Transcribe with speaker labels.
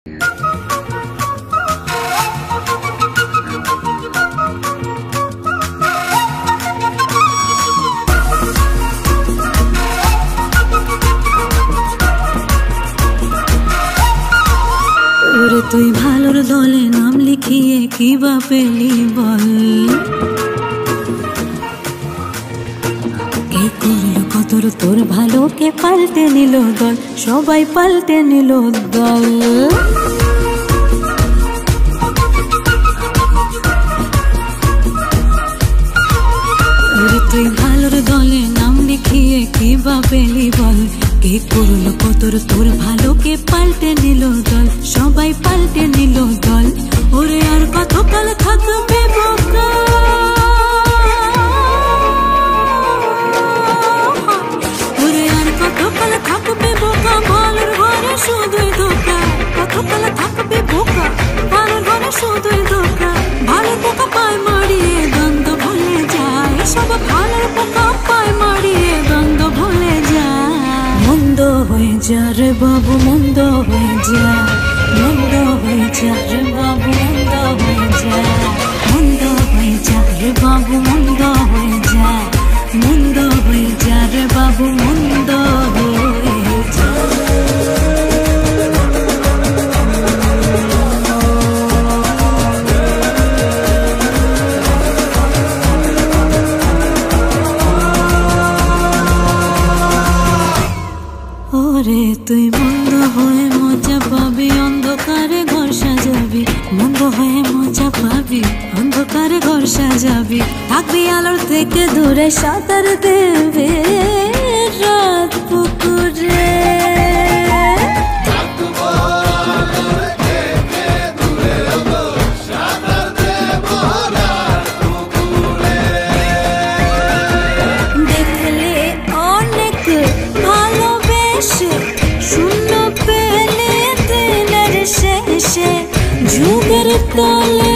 Speaker 1: তুই ভালোর দলে নাম লিখিয়ে কি বা পেলি বল, কে করলো কতর তোর ভালো, কে পাল্টে নিল দল, সবাই পাল্টে নিল দল। তুই ভালোর দলে নাম লিখিয়ে কি বা পেলি বল, কে করলো কতর তোর ভালো, কে পাল্টে নিল দল, সবাই পাল্টে নিল দল। ওরে আর কতকাল থাকবে বোকা, ওরে আর কতকাল থাকবে বোকা, ভালোর ঘরে শুধুই ধোকা, কতকাল থাকবে বোকা, ভালোর ঘরে শুধুই ধোকা। ভালো বোকা পায় মারিয়ে দ্বন্দ্ব ভুলে যায়, সব ভালোর বোকা পায় মারিয়ে দ্বন্দ্ব ভুলে যায়। মন্দ হয়ে যা রে বাবু, মন্দ হয়ে যা, মন্দ হয়ে যা রে বাবু, মন্দ হয়ে যা, মন্দ হয়ে যা রে বাবু, মন্দ হয়ে যা, মন্দ হয়ে যা রে বাবু, মন্দ হয়ে যা। ওরে তুই মন্দ হয়ে মজা পাবি, অন্ধকারে ঘর সাজাবি, মন্দ হয়ে মজা পাবি, অন্ধকারে ঘর সাজাবি। থাকবি আলোর থেকে দূরে, সাঁতার দেবে রাত পুকুরে, দেখলে অনেক ভালোবেসে, শূন্য পেলে দিনের শেষে যুগের তলে